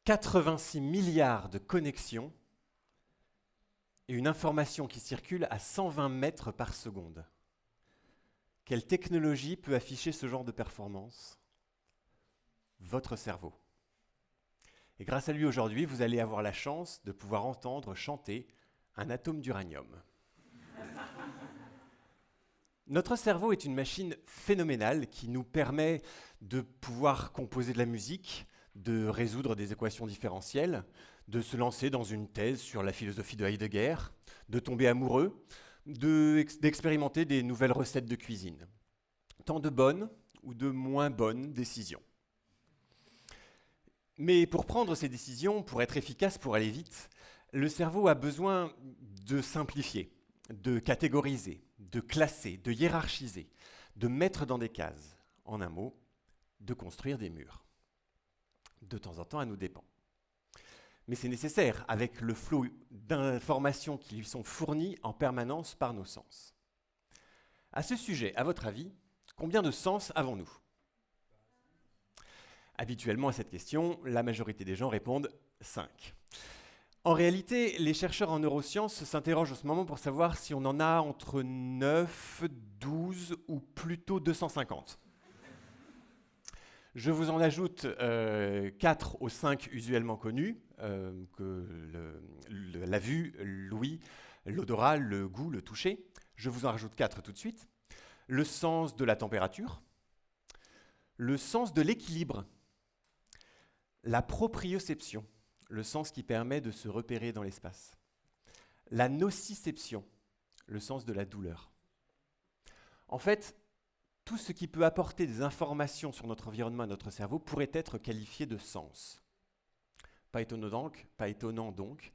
86 milliards de connexions et une information qui circule à 120 mètres par seconde. Quelle technologie peut afficher ce genre de performance ? Votre cerveau. Et grâce à lui aujourd'hui, vous allez avoir la chance de pouvoir entendre chanter un atome d'uranium. Notre cerveau est une machine phénoménale qui nous permet de pouvoir composer de la musique, de résoudre des équations différentielles, de se lancer dans une thèse sur la philosophie de Heidegger, de tomber amoureux, d'expérimenter des nouvelles recettes de cuisine. Tant de bonnes ou de moins bonnes décisions. Mais pour prendre ces décisions, pour être efficace, pour aller vite, le cerveau a besoin de simplifier, de catégoriser, de classer, de hiérarchiser, de mettre dans des cases. En un mot, de construire des murs. De temps en temps, à nous dépend. Mais c'est nécessaire avec le flot d'informations qui lui sont fournies en permanence par nos sens. À ce sujet, à votre avis, combien de sens avons-nous ? Habituellement à cette question, la majorité des gens répondent 5. En réalité, les chercheurs en neurosciences s'interrogent en ce moment pour savoir si on en a entre 9, 12 ou plutôt 250. Je vous en ajoute 4 aux 5 usuellement connus, la vue, l'ouïe, l'odorat, le goût, le toucher. Je vous en rajoute 4 tout de suite. Le sens de la température, le sens de l'équilibre, la proprioception, le sens qui permet de se repérer dans l'espace, la nociception, le sens de la douleur. En fait, tout ce qui peut apporter des informations sur notre environnement et notre cerveau pourrait être qualifié de sens. Pas étonnant donc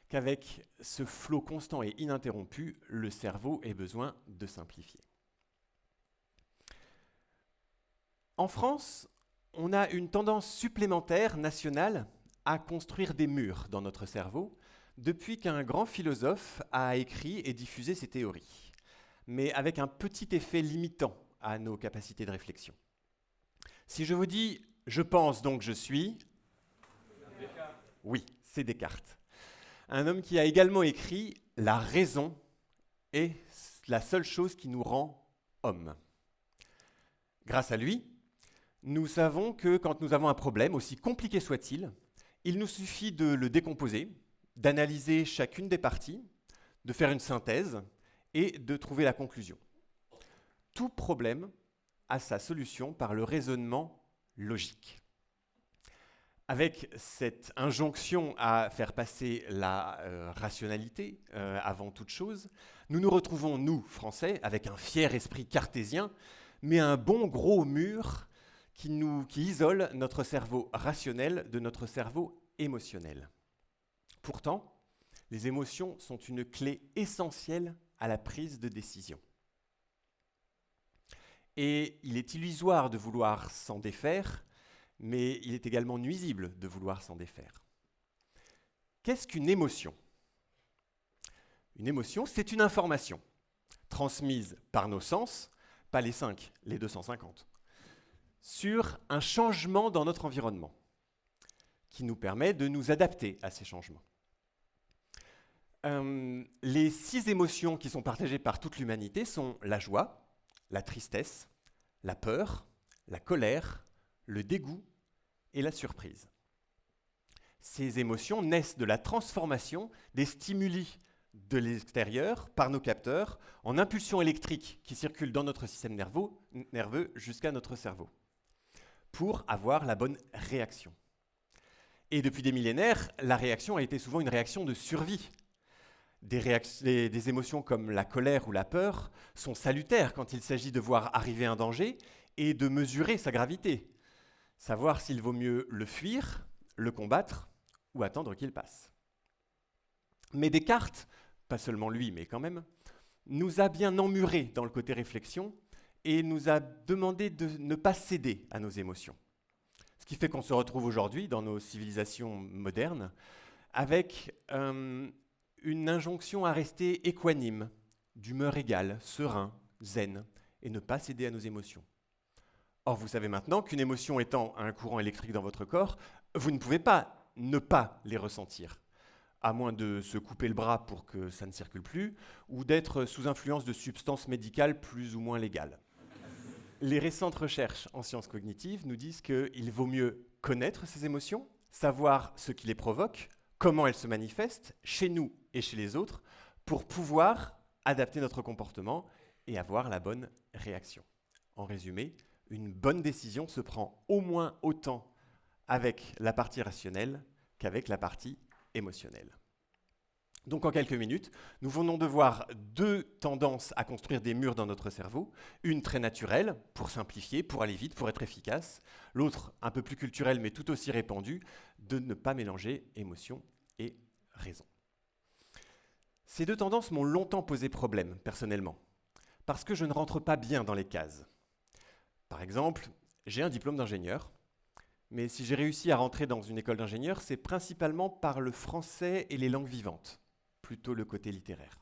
qu'avec ce flot constant et ininterrompu, le cerveau ait besoin de simplifier. En France, on a une tendance supplémentaire nationale à construire des murs dans notre cerveau depuis qu'un grand philosophe a écrit et diffusé ses théories, mais avec un petit effet limitant à nos capacités de réflexion. Si je vous dis « je pense donc je suis », oui, c'est Descartes. Un homme qui a également écrit « la raison est la seule chose qui nous rend homme ». Grâce à lui, nous savons que quand nous avons un problème, aussi compliqué soit-il, il nous suffit de le décomposer, d'analyser chacune des parties, de faire une synthèse et de trouver la conclusion. Tout problème a sa solution par le raisonnement logique. Avec cette injonction à faire passer la rationalité avant toute chose, nous nous retrouvons, nous, Français, avec un fier esprit cartésien, mais un bon gros mur qui isole notre cerveau rationnel de notre cerveau émotionnel. Pourtant, les émotions sont une clé essentielle à la prise de décision. Et il est illusoire de vouloir s'en défaire, mais il est également nuisible de vouloir s'en défaire. Qu'est-ce qu'une émotion ? Une émotion, c'est une information transmise par nos sens, pas les 5, les 250, sur un changement dans notre environnement qui nous permet de nous adapter à ces changements. Les 6 émotions qui sont partagées par toute l'humanité sont la joie, la tristesse, la peur, la colère, le dégoût et la surprise. Ces émotions naissent de la transformation des stimuli de l'extérieur par nos capteurs en impulsions électriques qui circulent dans notre système nerveux jusqu'à notre cerveau pour avoir la bonne réaction. Et depuis des millénaires, la réaction a été souvent une réaction de survie. Des émotions comme la colère ou la peur sont salutaires quand il s'agit de voir arriver un danger et de mesurer sa gravité. Savoir s'il vaut mieux le fuir, le combattre ou attendre qu'il passe. Mais Descartes, pas seulement lui, mais quand même, nous a bien emmurés dans le côté réflexion et nous a demandé de ne pas céder à nos émotions. Ce qui fait qu'on se retrouve aujourd'hui dans nos civilisations modernes avec une injonction à rester équanime, d'humeur égale, serein, zen, et ne pas céder à nos émotions. Or, vous savez maintenant qu'une émotion étant un courant électrique dans votre corps, vous ne pouvez pas ne pas les ressentir, à moins de se couper le bras pour que ça ne circule plus, ou d'être sous influence de substances médicales plus ou moins légales. Les récentes recherches en sciences cognitives nous disent qu'il vaut mieux connaître ces émotions, savoir ce qui les provoque, comment elles se manifestent, chez nous et chez les autres, pour pouvoir adapter notre comportement et avoir la bonne réaction. En résumé, une bonne décision se prend au moins autant avec la partie rationnelle qu'avec la partie émotionnelle. Donc en quelques minutes, nous venons de voir deux tendances à construire des murs dans notre cerveau. Une très naturelle, pour simplifier, pour aller vite, pour être efficace. L'autre, un peu plus culturelle, mais tout aussi répandue, de ne pas mélanger émotion et raison. Ces deux tendances m'ont longtemps posé problème, personnellement, parce que je ne rentre pas bien dans les cases. Par exemple, j'ai un diplôme d'ingénieur, mais si j'ai réussi à rentrer dans une école d'ingénieur, c'est principalement par le français et les langues vivantes, plutôt le côté littéraire.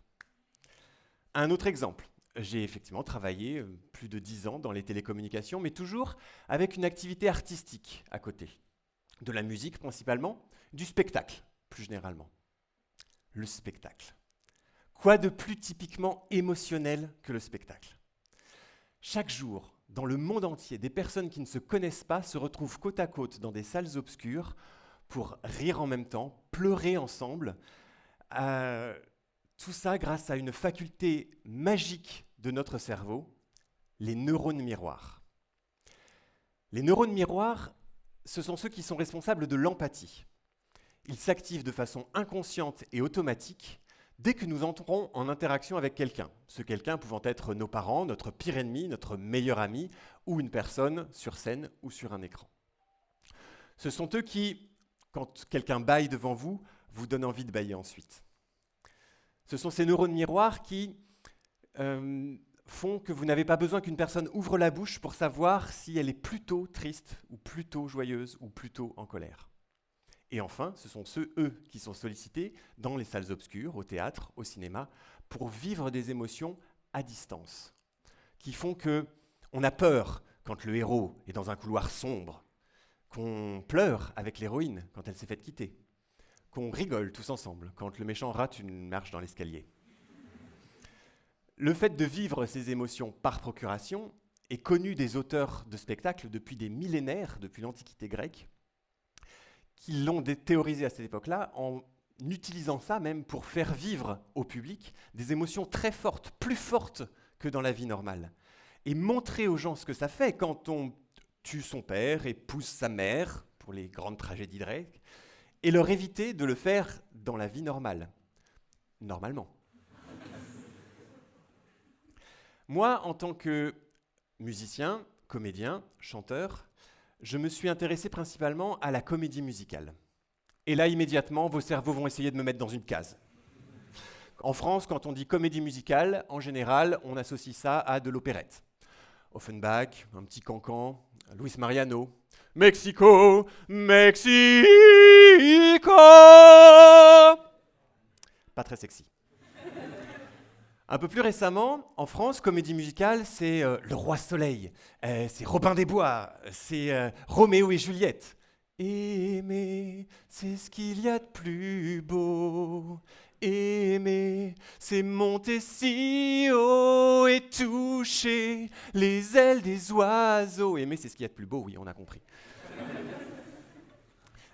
Un autre exemple, j'ai effectivement travaillé plus de 10 ans dans les télécommunications, mais toujours avec une activité artistique à côté. De la musique principalement, du spectacle plus généralement. Le spectacle. Quoi de plus typiquement émotionnel que le spectacle ? Chaque jour, dans le monde entier, des personnes qui ne se connaissent pas se retrouvent côte à côte dans des salles obscures pour rire en même temps, pleurer ensemble. Tout ça grâce à une faculté magique de notre cerveau, les neurones miroirs. Les neurones miroirs, ce sont ceux qui sont responsables de l'empathie. Ils s'activent de façon inconsciente et automatique dès que nous entrons en interaction avec quelqu'un, ce quelqu'un pouvant être nos parents, notre pire ennemi, notre meilleur ami, ou une personne sur scène ou sur un écran. Ce sont eux qui, quand quelqu'un bâille devant vous, vous donnent envie de bâiller ensuite. Ce sont ces neurones miroirs qui font que vous n'avez pas besoin qu'une personne ouvre la bouche pour savoir si elle est plutôt triste, ou plutôt joyeuse, ou plutôt en colère. Et enfin, ce sont eux qui sont sollicités dans les salles obscures, au théâtre, au cinéma, pour vivre des émotions à distance, qui font qu'on a peur quand le héros est dans un couloir sombre, qu'on pleure avec l'héroïne quand elle s'est faite quitter, qu'on rigole tous ensemble quand le méchant rate une marche dans l'escalier. Le fait de vivre ces émotions par procuration est connu des auteurs de spectacles depuis des millénaires, depuis l'Antiquité grecque, qui l'ont théorisé à cette époque-là en utilisant ça même pour faire vivre au public des émotions très fortes, plus fortes que dans la vie normale. Et montrer aux gens ce que ça fait quand on tue son père, épouse sa mère, pour les grandes tragédies grecques, et leur éviter de le faire dans la vie normale. Normalement. Moi, en tant que musicien, comédien, chanteur, je me suis intéressé principalement à la comédie musicale. Et là, immédiatement, vos cerveaux vont essayer de me mettre dans une case. En France, quand on dit comédie musicale, en général, on associe ça à de l'opérette. Offenbach, un petit cancan, Luis Mariano, Mexico, Mexico. Pas très sexy. Un peu plus récemment, en France, comédie musicale, c'est Le Roi Soleil, c'est Robin des Bois, c'est Roméo et Juliette. Aimer, c'est ce qu'il y a de plus beau. Aimer, c'est monter si haut et toucher les ailes des oiseaux. Aimer, c'est ce qu'il y a de plus beau, oui, on a compris.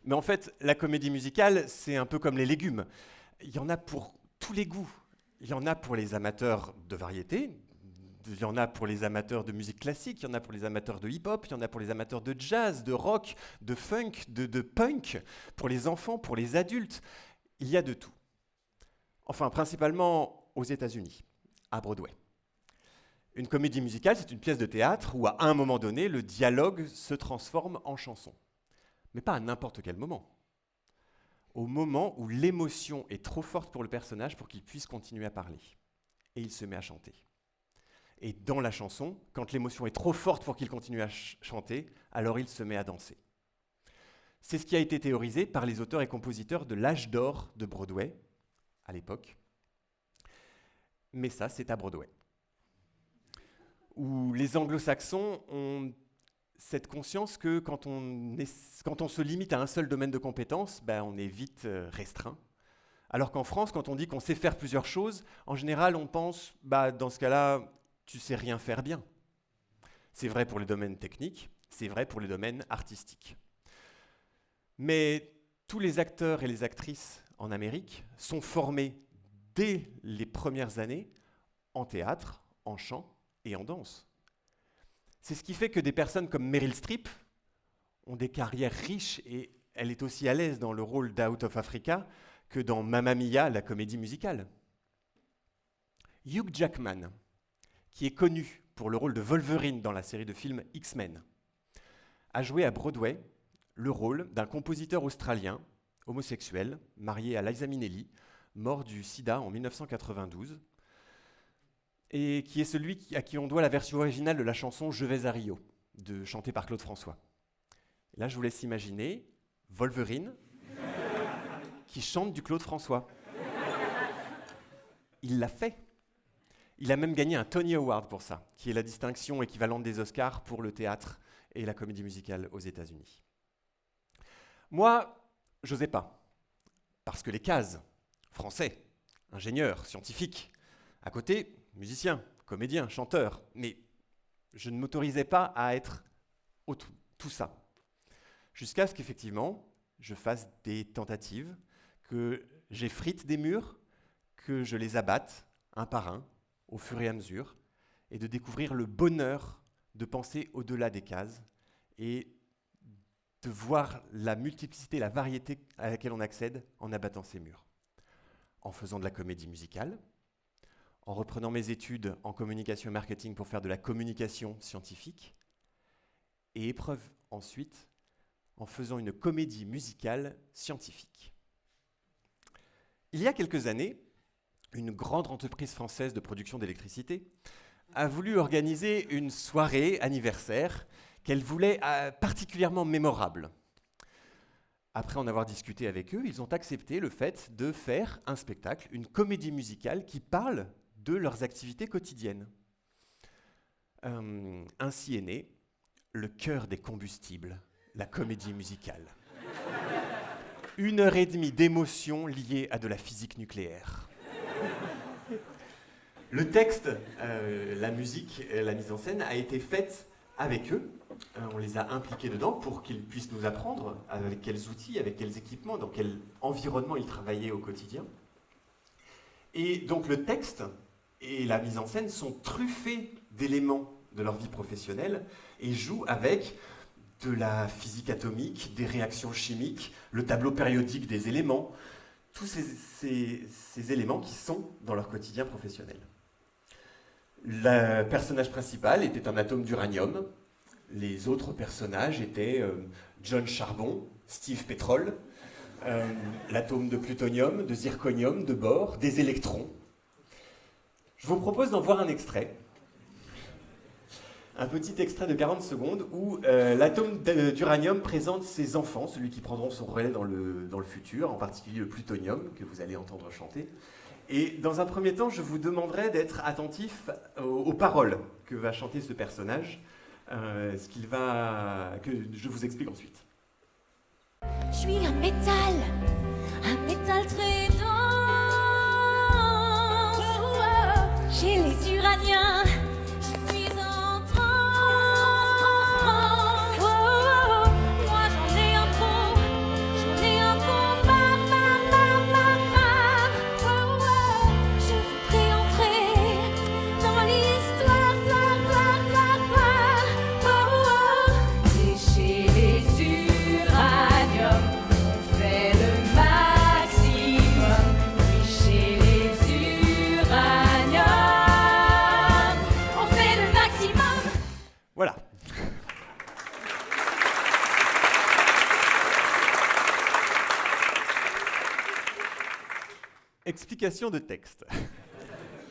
Mais en fait, la comédie musicale, c'est un peu comme les légumes. Il y en a pour tous les goûts. Il y en a pour les amateurs de variété, il y en a pour les amateurs de musique classique, il y en a pour les amateurs de hip-hop, il y en a pour les amateurs de jazz, de rock, de funk, de punk, pour les enfants, pour les adultes. Il y a de tout. Enfin, principalement aux États-Unis, à Broadway. Une comédie musicale, c'est une pièce de théâtre où, à un moment donné, le dialogue se transforme en chanson. Mais pas à n'importe quel moment. Au moment où l'émotion est trop forte pour le personnage pour qu'il puisse continuer à parler. Et il se met à chanter. Et dans la chanson, quand l'émotion est trop forte pour qu'il continue à chanter, alors il se met à danser. C'est ce qui a été théorisé par les auteurs et compositeurs de l'âge d'or de Broadway, à l'époque. Mais ça, c'est à Broadway. Où les anglo-saxons ont cette conscience que quand on se limite à un seul domaine de compétences, on est vite restreint. Alors qu'en France, quand on dit qu'on sait faire plusieurs choses, en général, on pense, dans ce cas-là, tu sais rien faire bien. C'est vrai pour les domaines techniques, c'est vrai pour les domaines artistiques. Mais tous les acteurs et les actrices en Amérique sont formés dès les premières années en théâtre, en chant et en danse. C'est ce qui fait que des personnes comme Meryl Streep ont des carrières riches et elle est aussi à l'aise dans le rôle d'Out of Africa que dans Mamma Mia, la comédie musicale. Hugh Jackman, qui est connu pour le rôle de Wolverine dans la série de films X-Men, a joué à Broadway le rôle d'un compositeur australien, homosexuel, marié à Liza Minnelli, mort du sida en 1992, et qui est celui à qui on doit la version originale de la chanson « Je vais à Rio », chantée par Claude François. Et là, je vous laisse imaginer Wolverine qui chante du Claude François. Il l'a fait. Il a même gagné un Tony Award pour ça, qui est la distinction équivalente des Oscars pour le théâtre et la comédie musicale aux États-Unis. Moi, j'osais pas, parce que les cases, français, ingénieur, scientifique, à côté, musicien, comédien, chanteur, mais je ne m'autorisais pas à être tout ça. Jusqu'à ce qu'effectivement, je fasse des tentatives, que j'effrite des murs, que je les abatte un par un, au fur et à mesure, et de découvrir le bonheur de penser au-delà des cases et de voir la multiplicité, la variété à laquelle on accède en abattant ces murs. En faisant de la comédie musicale, en reprenant mes études en communication et marketing pour faire de la communication scientifique, et épreuve ensuite en faisant une comédie musicale scientifique. Il y a quelques années, une grande entreprise française de production d'électricité a voulu organiser une soirée anniversaire qu'elle voulait particulièrement mémorable. Après en avoir discuté avec eux, ils ont accepté le fait de faire un spectacle, une comédie musicale qui parle de leurs activités quotidiennes. Ainsi est né Le cœur des combustibles, la comédie musicale. 1h30 d'émotions liées à de la physique nucléaire. Le texte, la musique, la mise en scène a été faite avec eux. On les a impliqués dedans pour qu'ils puissent nous apprendre avec quels outils, avec quels équipements, dans quel environnement ils travaillaient au quotidien. Et donc le texte et la mise en scène sont truffés d'éléments de leur vie professionnelle et jouent avec de la physique atomique, des réactions chimiques, le tableau périodique des éléments, tous ces éléments qui sont dans leur quotidien professionnel. Le personnage principal était un atome d'uranium. Les autres personnages étaient John Charbon, Steve Pétrole, l'atome de plutonium, de zirconium, de bore, des électrons. Je vous propose d'en voir un extrait. Un petit extrait de 40 secondes où l'atome d'uranium présente ses enfants, celui qui prendront son relais dans le futur, en particulier le plutonium, que vous allez entendre chanter. Et dans un premier temps, je vous demanderai d'être attentif aux paroles que va chanter ce personnage, que je vous explique ensuite. Je suis un métal très dense. J'ai les uraniens. Voilà. Explication de texte.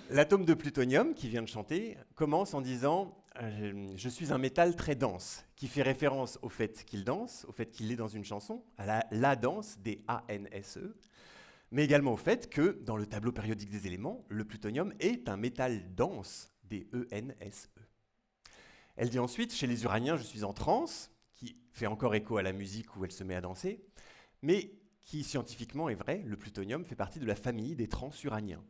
L'atome de plutonium, qui vient de chanter, commence en disant « Je suis un métal très dense », qui fait référence au fait qu'il danse, au fait qu'il est dans une chanson, à la danse, D-A-N-S-E, mais également au fait que, dans le tableau périodique des éléments, le plutonium est un métal dense, D-E-N-S-E. Elle dit ensuite, chez les uraniens, je suis en transe, qui fait encore écho à la musique où elle se met à danser, mais qui scientifiquement est vrai, le plutonium fait partie de la famille des transuraniens.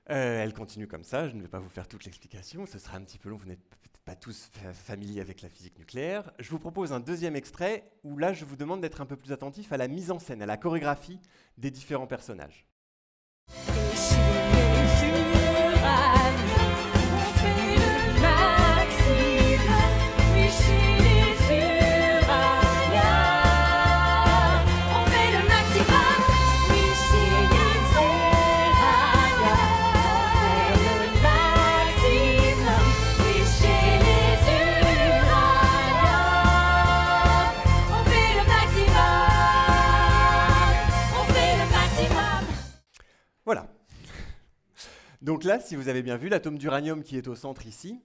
Elle continue comme ça, je ne vais pas vous faire toute l'explication, ce sera un petit peu long, vous n'êtes peut-être pas tous familiers avec la physique nucléaire. Je vous propose un deuxième extrait où là je vous demande d'être un peu plus attentif à la mise en scène, à la chorégraphie des différents personnages. Voilà. Donc là, si vous avez bien vu, l'atome d'uranium qui est au centre ici,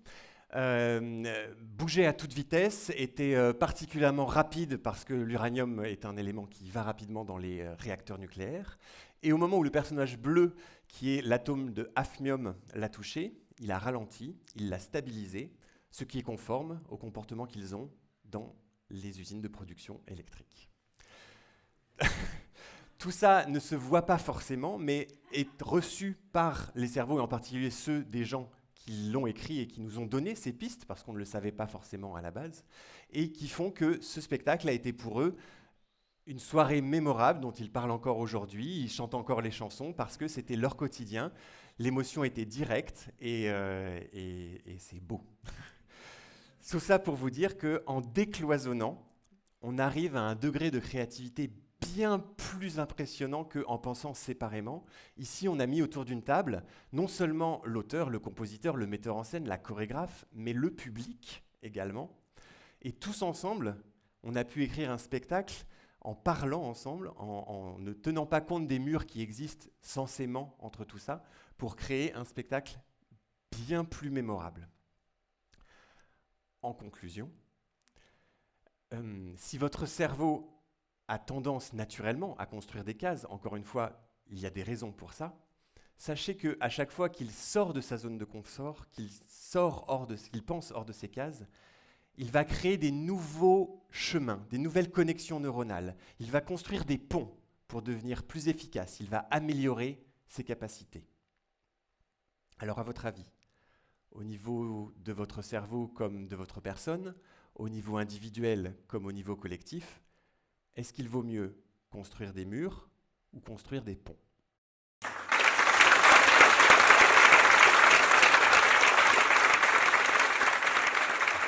bougeait à toute vitesse, était particulièrement rapide parce que l'uranium est un élément qui va rapidement dans les réacteurs nucléaires. Et au moment où le personnage bleu, qui est l'atome de hafnium, l'a touché, il a ralenti, il l'a stabilisé, ce qui est conforme au comportement qu'ils ont dans les usines de production électrique. Tout ça ne se voit pas forcément, mais est reçu par les cerveaux, et en particulier ceux des gens qui l'ont écrit et qui nous ont donné ces pistes, parce qu'on ne le savait pas forcément à la base, et qui font que ce spectacle a été pour eux une soirée mémorable dont ils parlent encore aujourd'hui, ils chantent encore les chansons, parce que c'était leur quotidien, l'émotion était directe, et c'est beau. Tout ça pour vous dire qu'en décloisonnant, on arrive à un degré de créativité bien plus impressionnant qu'en pensant séparément. Ici, on a mis autour d'une table non seulement l'auteur, le compositeur, le metteur en scène, la chorégraphe, mais le public également. Et tous ensemble, on a pu écrire un spectacle en parlant ensemble, en ne tenant pas compte des murs qui existent censément entre tout ça, pour créer un spectacle bien plus mémorable. En conclusion, si votre cerveau a tendance naturellement à construire des cases, encore une fois, il y a des raisons pour ça, sachez qu'à chaque fois qu'il sort de sa zone de confort, qu'il pense hors de ses cases, il va créer des nouveaux chemins, des nouvelles connexions neuronales. Il va construire des ponts pour devenir plus efficace. Il va améliorer ses capacités. Alors, à votre avis, au niveau de votre cerveau comme de votre personne, au niveau individuel comme au niveau collectif, est-ce qu'il vaut mieux construire des murs ou construire des ponts ?